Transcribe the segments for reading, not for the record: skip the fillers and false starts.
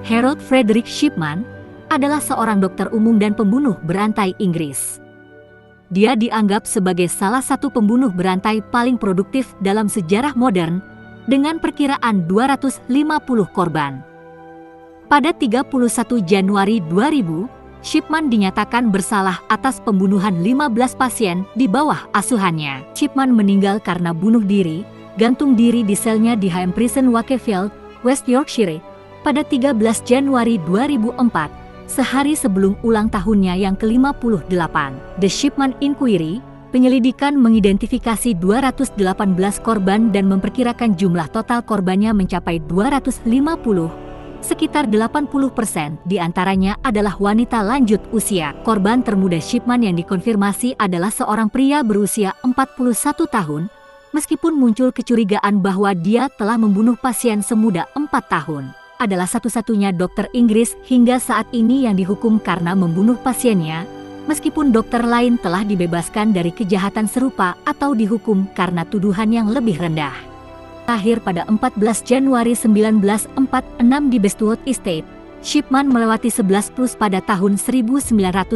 Harold Frederick Shipman adalah seorang dokter umum dan pembunuh berantai Inggris. Dia dianggap sebagai salah satu pembunuh berantai paling produktif dalam sejarah modern dengan perkiraan 250 korban. Pada 31 Januari 2000, Shipman dinyatakan bersalah atas pembunuhan 15 pasien di bawah asuhannya. Shipman meninggal karena bunuh diri, gantung diri di selnya di HM Prison Wakefield, West Yorkshire, pada 13 Januari 2004, sehari sebelum ulang tahunnya yang ke-58. The Shipman Inquiry, penyelidikan mengidentifikasi 218 korban dan memperkirakan jumlah total korbannya mencapai 250. Sekitar 80% diantaranya adalah wanita lanjut usia. Korban termuda Shipman yang dikonfirmasi adalah seorang pria berusia 41 tahun, meskipun muncul kecurigaan bahwa dia telah membunuh pasien semuda 4 tahun. Adalah satu-satunya dokter Inggris hingga saat ini yang dihukum karena membunuh pasiennya, meskipun dokter lain telah dibebaskan dari kejahatan serupa atau dihukum karena tuduhan yang lebih rendah. Lahir pada 14 Januari 1946 di Bestwood Estate, Shipman melewati 11 plus pada tahun 1957,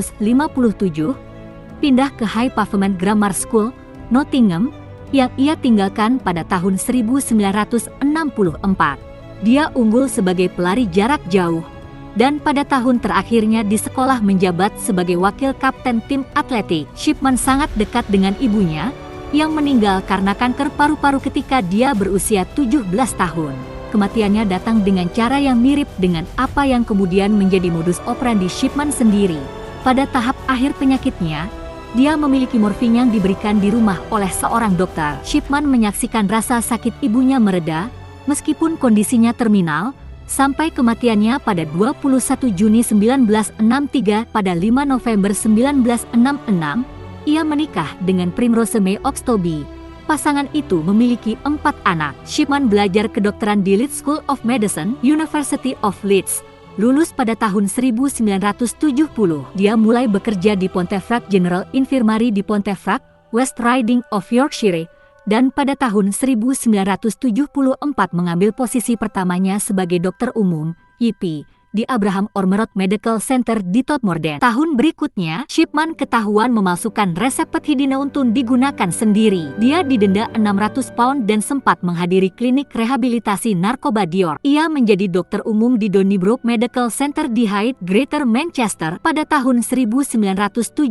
pindah ke High Pavement Grammar School, Nottingham, yang ia tinggalkan pada tahun 1964. Dia unggul sebagai pelari jarak jauh, dan pada tahun terakhirnya di sekolah menjabat sebagai wakil kapten tim atletik. Shipman sangat dekat dengan ibunya, yang meninggal karena kanker paru-paru ketika dia berusia 17 tahun. Kematiannya datang dengan cara yang mirip dengan apa yang kemudian menjadi modus operandi Shipman sendiri. Pada tahap akhir penyakitnya, dia memiliki morfin yang diberikan di rumah oleh seorang dokter. Shipman menyaksikan rasa sakit ibunya mereda, meskipun kondisinya terminal, sampai kematiannya pada 21 Juni 1963. Pada 5 November 1966, ia menikah dengan Primrose May Oxtoby. Pasangan itu memiliki 4 anak. Shipman belajar kedokteran di Leeds School of Medicine, University of Leeds. Lulus pada tahun 1970, dia mulai bekerja di Pontefract General Infirmary di Pontefract, West Riding of Yorkshire, dan pada tahun 1974 mengambil posisi pertamanya sebagai dokter umum, YP, di Abraham Ormerod Medical Center di Todmorden. Tahun berikutnya, Shipman ketahuan memalsukan resep Hidineuntun digunakan sendiri. Dia didenda 600 pound dan sempat menghadiri klinik rehabilitasi narkoba Dior. Ia menjadi dokter umum di Donnybrook Medical Center di Hyde, Greater Manchester pada tahun 1977.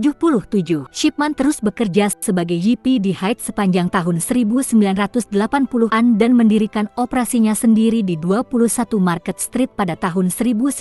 Shipman terus bekerja sebagai YP di Hyde sepanjang tahun 1980-an dan mendirikan operasinya sendiri di 21 Market Street pada tahun 1993,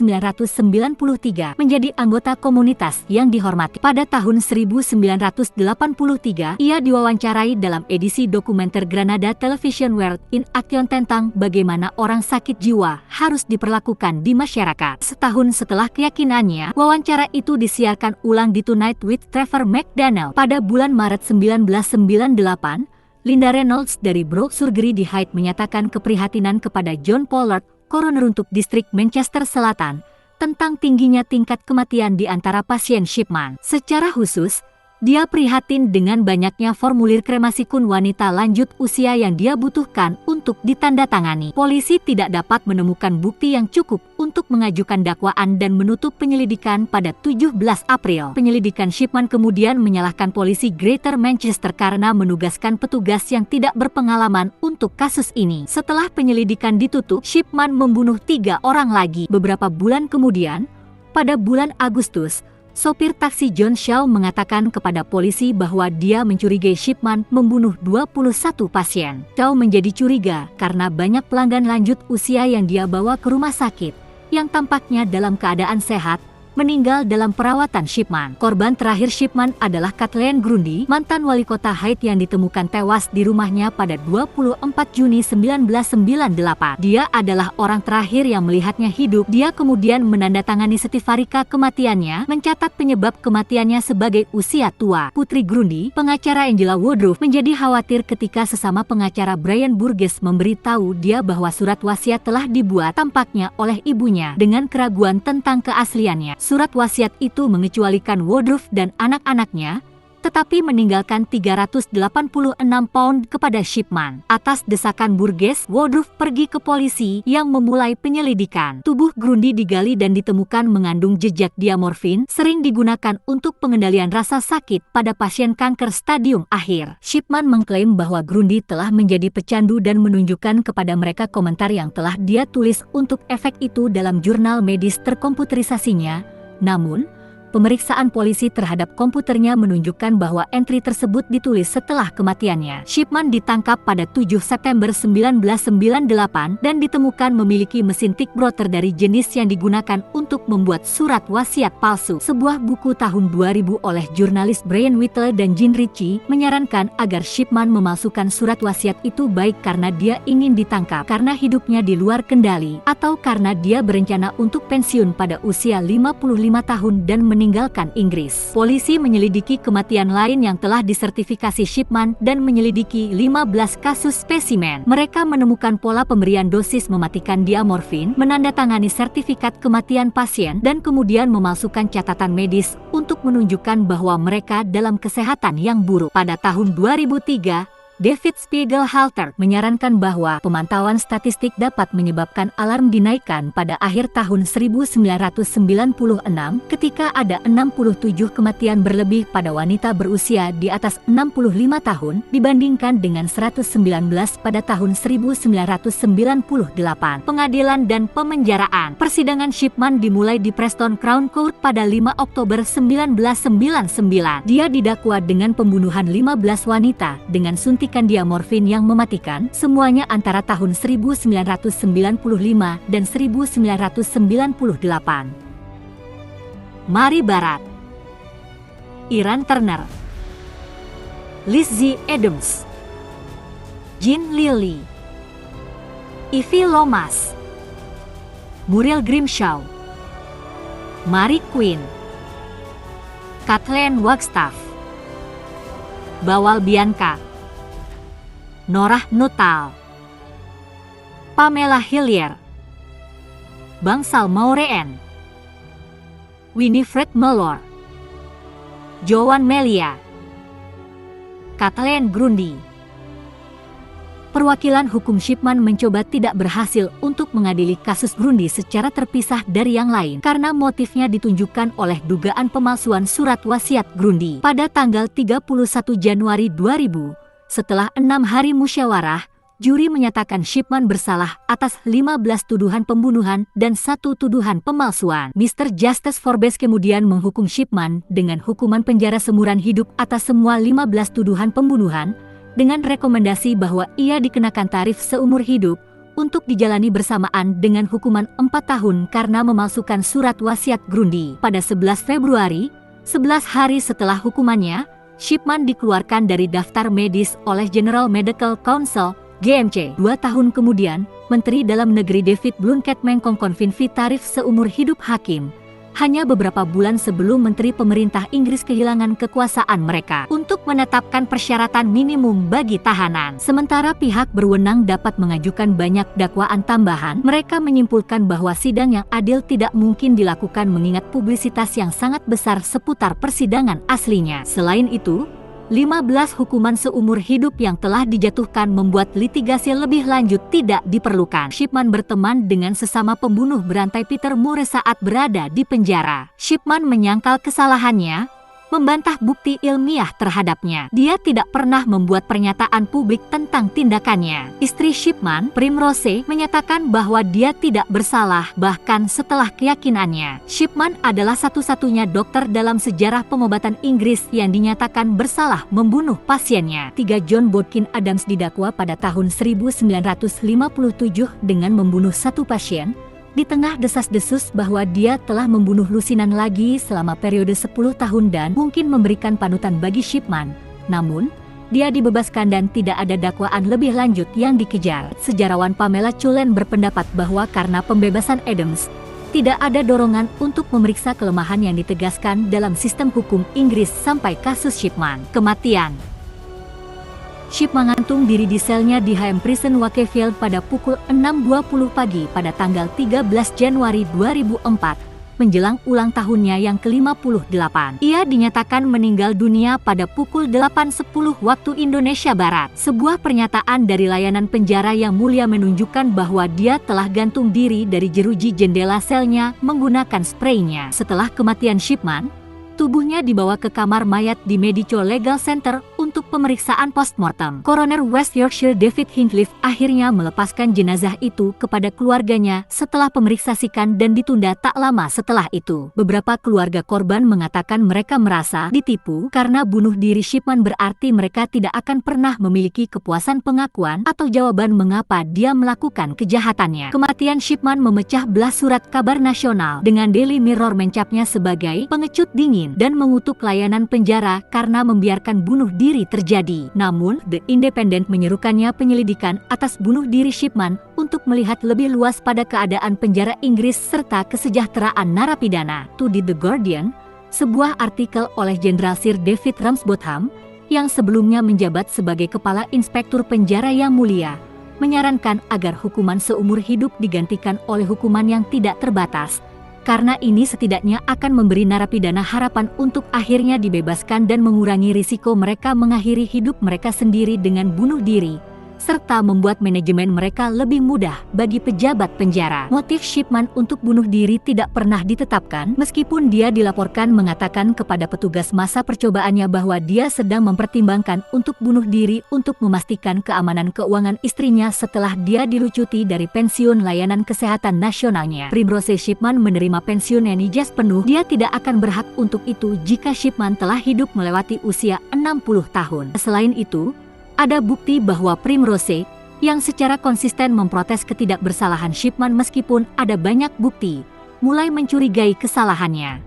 menjadi anggota komunitas yang dihormati. Pada tahun 1983, ia diwawancarai dalam edisi dokumenter Granada Television World in Action tentang bagaimana orang sakit jiwa harus diperlakukan di masyarakat. Setahun setelah keyakinannya, wawancara itu disiarkan ulang di Tonight with Trevor McDaniel. Pada bulan Maret 1998, Linda Reynolds dari Brook Surgery di Hyde menyatakan keprihatinan kepada John Pollard, koroner untuk distrik Manchester Selatan, tentang tingginya tingkat kematian di antara pasien Shipman. Secara khusus, dia prihatin dengan banyaknya formulir kremasi kun wanita lanjut usia yang dia butuhkan untuk ditandatangani. Polisi tidak dapat menemukan bukti yang cukup untuk mengajukan dakwaan dan menutup penyelidikan pada 17 April. Penyelidikan Shipman kemudian menyalahkan polisi Greater Manchester karena menugaskan petugas yang tidak berpengalaman untuk kasus ini. Setelah penyelidikan ditutup, Shipman membunuh 3 orang lagi. Beberapa bulan kemudian, pada bulan Agustus, sopir taksi John Shaw mengatakan kepada polisi bahwa dia mencurigai Shipman membunuh 21 pasien. Shaw menjadi curiga karena banyak pelanggan lanjut usia yang dia bawa ke rumah sakit, yang tampaknya dalam keadaan sehat, meninggal dalam perawatan Shipman. Korban terakhir Shipman adalah Kathleen Grundy, mantan wali kota Hyde yang ditemukan tewas di rumahnya pada 24 Juni 1998. Dia adalah orang terakhir yang melihatnya hidup. Dia kemudian menandatangani sertifikat kematiannya, mencatat penyebab kematiannya sebagai usia tua. Putri Grundy, pengacara Angela Woodruff, menjadi khawatir ketika sesama pengacara Brian Burgess memberitahu dia bahwa surat wasiat telah dibuat tampaknya oleh ibunya dengan keraguan tentang keasliannya. Surat wasiat itu mengecualikan Woodruff dan anak-anaknya, tetapi meninggalkan 386 pound kepada Shipman. Atas desakan Burgess, Woodruff pergi ke polisi yang memulai penyelidikan. Tubuh Grundy digali dan ditemukan mengandung jejak diamorfin, sering digunakan untuk pengendalian rasa sakit pada pasien kanker stadium akhir. Shipman mengklaim bahwa Grundy telah menjadi pecandu dan menunjukkan kepada mereka komentar yang telah dia tulis untuk efek itu dalam jurnal medis terkomputerisasinya. Namun, pemeriksaan polisi terhadap komputernya menunjukkan bahwa entry tersebut ditulis setelah kematiannya. Shipman ditangkap pada 7 September 1998 dan ditemukan memiliki mesin typewriter dari jenis yang digunakan untuk membuat surat wasiat palsu. Sebuah buku tahun 2000 oleh jurnalis Brian Whittle dan Jean Ritchie menyarankan agar Shipman memalsukan surat wasiat itu baik karena dia ingin ditangkap karena hidupnya di luar kendali atau karena dia berencana untuk pensiun pada usia 55 tahun dan meninggalkan Inggris. Polisi menyelidiki kematian lain yang telah disertifikasi Shipman dan menyelidiki 15 kasus spesimen. Mereka menemukan pola pemberian dosis mematikan diamorfin, menandatangani sertifikat kematian pasien, dan kemudian memalsukan catatan medis untuk menunjukkan bahwa mereka dalam kesehatan yang buruk. Pada tahun 2003, David Spiegelhalter menyarankan bahwa pemantauan statistik dapat menyebabkan alarm dinaikkan pada akhir tahun 1996 ketika ada 67 kematian berlebih pada wanita berusia di atas 65 tahun dibandingkan dengan 119 pada tahun 1998. Pengadilan dan pemenjaraan. Persidangan Shipman dimulai di Preston Crown Court pada 5 Oktober 1999. Dia didakwa dengan pembunuhan 15 wanita dengan suntikan diamorfin yang mematikan, semuanya antara tahun 1995 dan 1998. Mary Barra, Iran Turner, Lizzie Adams, Jean Lilly, Ivy Lomas, Muriel Grimshaw, Mary Quinn, Kathleen Wagstaff, Bawal Bianca, Norah Nuttall, Pamela Hillier, Bangsal Maureen, Winifred Mellor, Joan Melia, Kathleen Grundy. Perwakilan hukum Shipman mencoba tidak berhasil untuk mengadili kasus Grundy secara terpisah dari yang lain karena motifnya ditunjukkan oleh dugaan pemalsuan surat wasiat Grundy. Pada tanggal 31 Januari 2000, setelah 6 hari musyawarah, juri menyatakan Shipman bersalah atas 15 tuduhan pembunuhan dan 1 tuduhan pemalsuan. Mr. Justice Forbes kemudian menghukum Shipman dengan hukuman penjara seumur hidup atas semua 15 tuduhan pembunuhan, dengan rekomendasi bahwa ia dikenakan tarif seumur hidup untuk dijalani bersamaan dengan hukuman 4 tahun karena memalsukan surat wasiat Grundy. Pada 11 Februari, 11 hari setelah hukumannya, Shipman dikeluarkan dari daftar medis oleh General Medical Council, GMC. 2 tahun kemudian, Menteri Dalam Negeri David Blunkett mengkonfirmasi tarif seumur hidup hakim. Hanya beberapa bulan sebelum Menteri Pemerintah Inggris kehilangan kekuasaan mereka untuk menetapkan persyaratan minimum bagi tahanan. Sementara pihak berwenang dapat mengajukan banyak dakwaan tambahan, mereka menyimpulkan bahwa sidang yang adil tidak mungkin dilakukan mengingat publisitas yang sangat besar seputar persidangan aslinya. Selain itu, 15 hukuman seumur hidup yang telah dijatuhkan membuat litigasi lebih lanjut tidak diperlukan. Shipman berteman dengan sesama pembunuh berantai Peter Moore saat berada di penjara. Shipman menyangkal kesalahannya, membantah bukti ilmiah terhadapnya. Dia tidak pernah membuat pernyataan publik tentang tindakannya. Istri Shipman, Primrose, menyatakan bahwa dia tidak bersalah bahkan setelah keyakinannya. Shipman adalah satu-satunya dokter dalam sejarah pengobatan Inggris yang dinyatakan bersalah membunuh pasiennya. 3 John Bodkin Adams didakwa pada tahun 1957 dengan membunuh 1 pasien, di tengah desas-desus bahwa dia telah membunuh lusinan lagi selama periode 10 tahun dan mungkin memberikan panutan bagi Shipman. Namun, dia dibebaskan dan tidak ada dakwaan lebih lanjut yang dikejar. Sejarawan Pamela Cullen berpendapat bahwa karena pembebasan Adams, tidak ada dorongan untuk memeriksa kelemahan yang ditegaskan dalam sistem hukum Inggris sampai kasus Shipman. Kematian. Shipman mengantung diri di selnya di HM Prison Wakefield pada pukul 6.20 pagi pada tanggal 13 Januari 2004, menjelang ulang tahunnya yang ke-58. Ia dinyatakan meninggal dunia pada pukul 8.10 waktu Indonesia Barat. Sebuah pernyataan dari layanan penjara yang mulia menunjukkan bahwa dia telah gantung diri dari jeruji jendela selnya menggunakan spraynya. Setelah kematian Shipman, tubuhnya dibawa ke kamar mayat di Medico Legal Center untuk pemeriksaan postmortem. Koroner West Yorkshire David Hincliffe akhirnya melepaskan jenazah itu kepada keluarganya setelah pemeriksasikan dan ditunda tak lama setelah itu. Beberapa keluarga korban mengatakan mereka merasa ditipu karena bunuh diri Shipman berarti mereka tidak akan pernah memiliki kepuasan pengakuan atau jawaban mengapa dia melakukan kejahatannya. Kematian Shipman memecah belah surat kabar nasional, dengan Daily Mirror mencapnya sebagai pengecut dingin dan mengutuk layanan penjara karena membiarkan bunuh diri terjadi. Namun, The Independent menyerukannya penyelidikan atas bunuh diri Shipman untuk melihat lebih luas pada keadaan penjara Inggris serta kesejahteraan narapidana. To The Guardian, sebuah artikel oleh Jenderal Sir David Ramsbotham, yang sebelumnya menjabat sebagai Kepala Inspektur Penjara Yang Mulia, menyarankan agar hukuman seumur hidup digantikan oleh hukuman yang tidak terbatas, karena ini setidaknya akan memberi narapidana harapan untuk akhirnya dibebaskan dan mengurangi risiko mereka mengakhiri hidup mereka sendiri dengan bunuh diri, serta membuat manajemen mereka lebih mudah bagi pejabat penjara. Motif Shipman untuk bunuh diri tidak pernah ditetapkan, meskipun dia dilaporkan mengatakan kepada petugas masa percobaannya bahwa dia sedang mempertimbangkan untuk bunuh diri untuk memastikan keamanan keuangan istrinya setelah dia dilucuti dari pensiun layanan kesehatan nasionalnya. Primrose Shipman menerima pensiun NHS penuh. Dia tidak akan berhak untuk itu jika Shipman telah hidup melewati usia 60 tahun. Selain itu, ada bukti bahwa Primrose, yang secara konsisten memprotes ketidakbersalahan Shipman meskipun ada banyak bukti, mulai mencurigai kesalahannya.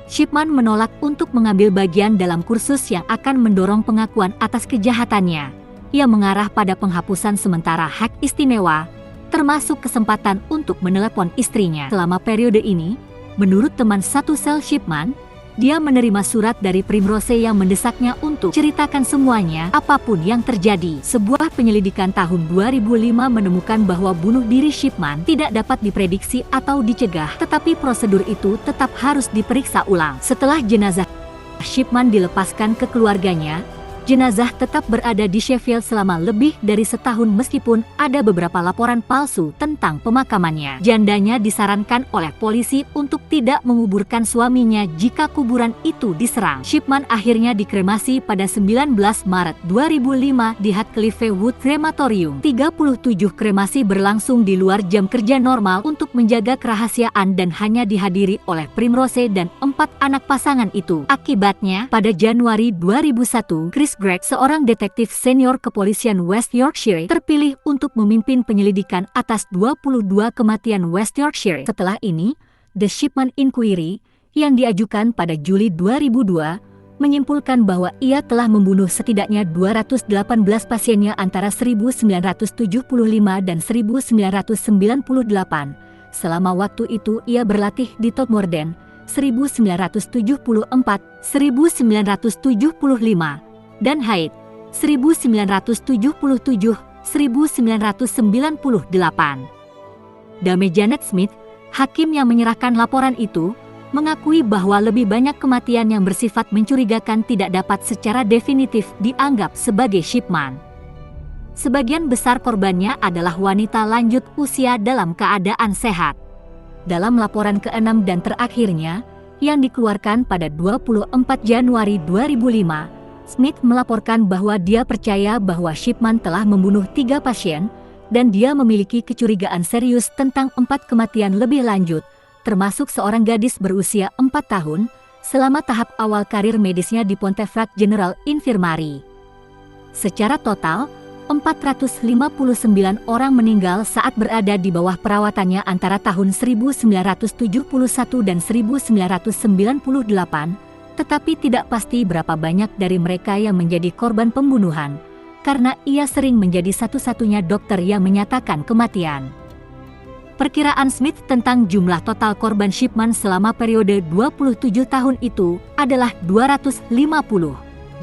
Shipman menolak untuk mengambil bagian dalam kursus yang akan mendorong pengakuan atas kejahatannya, yang mengarah pada penghapusan sementara hak istimewa, termasuk kesempatan untuk menelepon istrinya. Selama periode ini, menurut teman satu sel Shipman, dia menerima surat dari Primrose yang mendesaknya untuk ceritakan semuanya, apapun yang terjadi. Sebuah penyelidikan tahun 2005 menemukan bahwa bunuh diri Shipman tidak dapat diprediksi atau dicegah, tetapi prosedur itu tetap harus diperiksa ulang. Setelah jenazah Shipman dilepaskan ke keluarganya, jenazah tetap berada di Sheffield selama lebih dari setahun meskipun ada beberapa laporan palsu tentang pemakamannya. Jandanya disarankan oleh polisi untuk tidak menguburkan suaminya jika kuburan itu diserang. Shipman akhirnya dikremasi pada 19 Maret 2005 di Hatcliffe Wood Crematorium. 37 kremasi berlangsung di luar jam kerja normal untuk menjaga kerahasiaan dan hanya dihadiri oleh Primrose dan 4 anak pasangan itu. Akibatnya, pada Januari 2001, Chris Gregg, seorang detektif senior kepolisian West Yorkshire, terpilih untuk memimpin penyelidikan atas 22 kematian West Yorkshire. Setelah ini, The Shipman Inquiry, yang diajukan pada Juli 2002, menyimpulkan bahwa ia telah membunuh setidaknya 218 pasiennya antara 1975 dan 1998. Selama waktu itu ia berlatih di Todmorden, 1974, 1975, dan Hyde, 1977, 1998. Dame Janet Smith, hakim yang menyerahkan laporan itu, mengakui bahwa lebih banyak kematian yang bersifat mencurigakan tidak dapat secara definitif dianggap sebagai Shipman. Sebagian besar korbannya adalah wanita lanjut usia dalam keadaan sehat. Dalam laporan ke-6 dan terakhirnya, yang dikeluarkan pada 24 Januari 2005, Smith melaporkan bahwa dia percaya bahwa Shipman telah membunuh 3 pasien, dan dia memiliki kecurigaan serius tentang 4 kematian lebih lanjut, termasuk seorang gadis berusia 4 tahun, selama tahap awal karir medisnya di Pontefract General Infirmary. Secara total, 459 orang meninggal saat berada di bawah perawatannya antara tahun 1971 dan 1998, tetapi tidak pasti berapa banyak dari mereka yang menjadi korban pembunuhan, karena ia sering menjadi satu-satunya dokter yang menyatakan kematian. Perkiraan Smith tentang jumlah total korban Shipman selama periode 27 tahun itu adalah 250.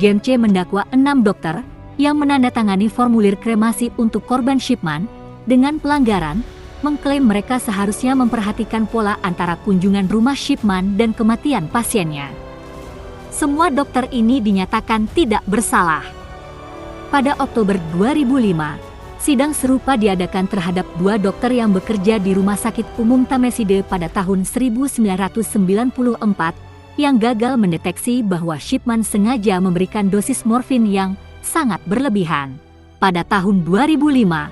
James C. mendakwa 6 dokter yang menandatangani formulir kremasi untuk korban Shipman dengan pelanggaran, mengklaim mereka seharusnya memperhatikan pola antara kunjungan rumah Shipman dan kematian pasiennya. Semua dokter ini dinyatakan tidak bersalah. Pada Oktober 2005, sidang serupa diadakan terhadap 2 dokter yang bekerja di Rumah Sakit Umum Tameside pada tahun 1994 yang gagal mendeteksi bahwa Shipman sengaja memberikan dosis morfin yang sangat berlebihan. Pada tahun 2005,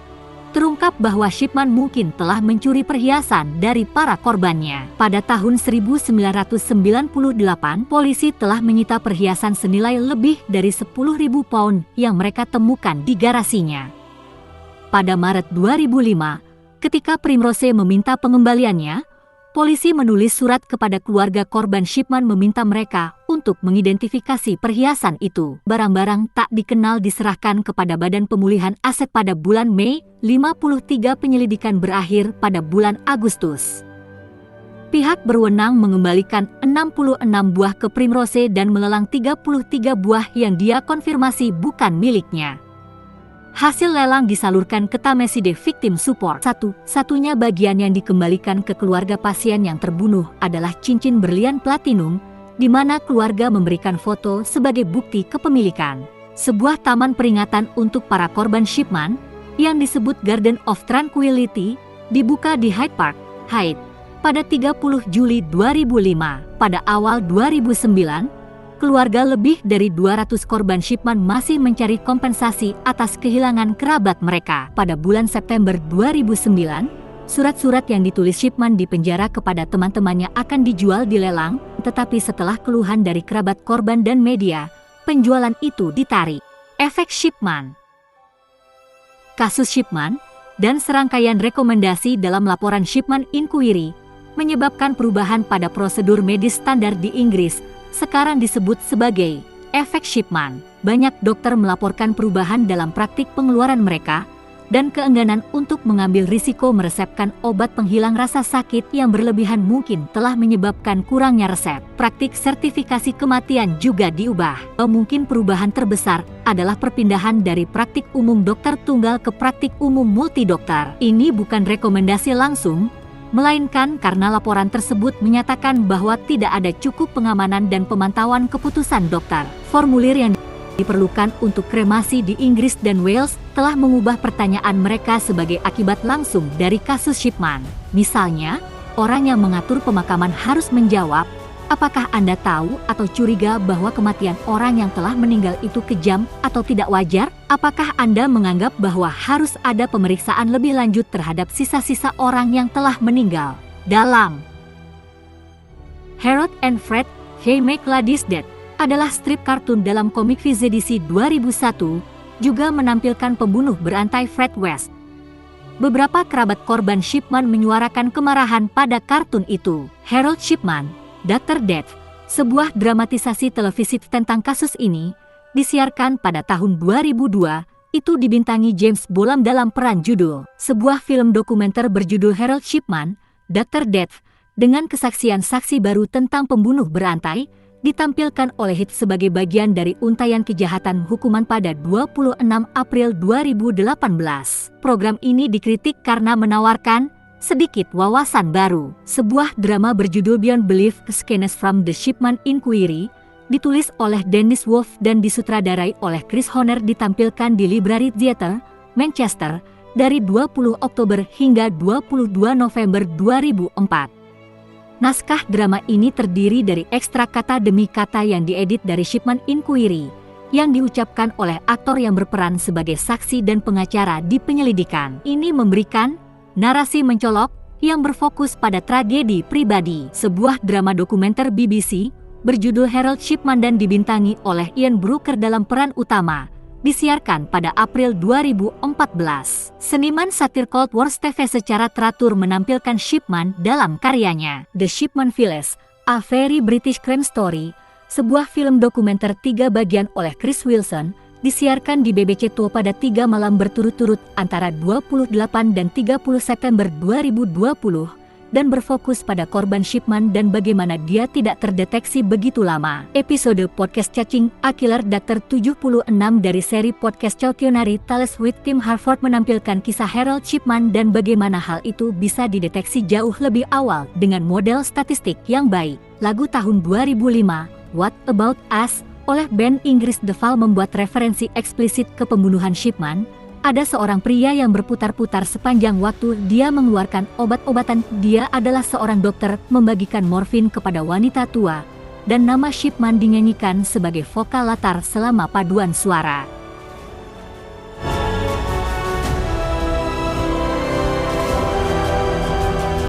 terungkap bahwa Shipman mungkin telah mencuri perhiasan dari para korbannya. Pada tahun 1998, polisi telah menyita perhiasan senilai lebih dari 10.000 pound yang mereka temukan di garasinya. Pada Maret 2005, ketika Primrose meminta pengembaliannya, polisi menulis surat kepada keluarga korban Shipman meminta mereka untuk mengidentifikasi perhiasan itu. Barang-barang tak dikenal diserahkan kepada Badan Pemulihan Aset pada bulan Mei. 53 penyelidikan berakhir pada bulan Agustus. Pihak berwenang mengembalikan 66 buah ke Primrose dan melelang 33 buah yang dia konfirmasi bukan miliknya. Hasil lelang disalurkan ke Tameside Victim Support. Satu-satunya bagian yang dikembalikan ke keluarga pasien yang terbunuh adalah cincin berlian platinum, di mana keluarga memberikan foto sebagai bukti kepemilikan. Sebuah taman peringatan untuk para korban Shipman, yang disebut Garden of Tranquility, dibuka di Hyde Park, Hyde, pada 30 Juli 2005. Pada awal 2009, keluarga lebih dari 200 korban Shipman masih mencari kompensasi atas kehilangan kerabat mereka. Pada bulan September 2009, surat-surat yang ditulis Shipman di penjara kepada teman-temannya akan dijual di lelang, tetapi setelah keluhan dari kerabat korban dan media, penjualan itu ditarik. Efek Shipman. Kasus Shipman dan serangkaian rekomendasi dalam laporan Shipman Inquiry menyebabkan perubahan pada prosedur medis standar di Inggris, sekarang disebut sebagai efek Shipman. Banyak dokter melaporkan perubahan dalam praktik pengeluaran mereka dan keengganan untuk mengambil risiko meresepkan obat penghilang rasa sakit yang berlebihan mungkin telah menyebabkan kurangnya resep. Praktik sertifikasi kematian juga diubah. Mungkin perubahan terbesar adalah perpindahan dari praktik umum dokter tunggal ke praktik umum multidokter. Ini bukan rekomendasi langsung, melainkan karena laporan tersebut menyatakan bahwa tidak ada cukup pengamanan dan pemantauan keputusan dokter. Formulir yang diperlukan untuk kremasi di Inggris dan Wales telah mengubah pertanyaan mereka sebagai akibat langsung dari kasus Shipman. Misalnya, orang yang mengatur pemakaman harus menjawab, apakah Anda tahu atau curiga bahwa kematian orang yang telah meninggal itu kejam atau tidak wajar? Apakah Anda menganggap bahwa harus ada pemeriksaan lebih lanjut terhadap sisa-sisa orang yang telah meninggal? Dalam Harold and Fred, He Make Ladies Dead adalah strip kartun dalam komik Viz edisi 2001, juga menampilkan pembunuh berantai Fred West. Beberapa kerabat korban Shipman menyuarakan kemarahan pada kartun itu. Harold Shipman, Dr. Death, sebuah dramatisasi televisi tentang kasus ini, disiarkan pada tahun 2002, itu dibintangi James Bolam dalam peran judul. Sebuah film dokumenter berjudul Harold Shipman, Dr. Death, dengan kesaksian saksi baru tentang pembunuh berantai, ditampilkan oleh HIT sebagai bagian dari untaian kejahatan hukuman pada 26 April 2018. Program ini dikritik karena menawarkan sedikit wawasan baru. Sebuah drama berjudul Beyond Belief, Scenes from the Shipman Inquiry, ditulis oleh Dennis Wolf dan disutradarai oleh Chris Honor ditampilkan di Library Theatre, Manchester, dari 20 Oktober hingga 22 November 2004. Naskah drama ini terdiri dari ekstrak kata demi kata yang diedit dari Shipman Inquiry, yang diucapkan oleh aktor yang berperan sebagai saksi dan pengacara di penyelidikan. Ini memberikan narasi mencolok yang berfokus pada tragedi pribadi. Sebuah drama dokumenter BBC berjudul Harold Shipman dan dibintangi oleh Ian Brooker dalam peran utama, disiarkan pada April 2014. Seniman satir Cold War TV secara teratur menampilkan Shipman dalam karyanya The Shipman Files, A Very British Crime Story, sebuah film dokumenter 3 bagian oleh Chris Wilson, disiarkan di BBC Two pada 3 malam berturut-turut antara 28 dan 30 September 2020, dan berfokus pada korban Shipman dan bagaimana dia tidak terdeteksi begitu lama. Episode podcast Cacing A Killer Doctor 76 dari seri podcast Cautionary Tales with Tim Harford menampilkan kisah Harold Shipman dan bagaimana hal itu bisa dideteksi jauh lebih awal dengan model statistik yang baik. Lagu tahun 2005, What About Us, oleh band Inggris The Fall membuat referensi eksplisit ke pembunuhan Shipman. Ada seorang pria yang berputar-putar sepanjang waktu dia mengeluarkan obat-obatan. Dia adalah seorang dokter membagikan morfin kepada wanita tua. Dan nama Shipman dinyanyikan sebagai vokal latar selama paduan suara.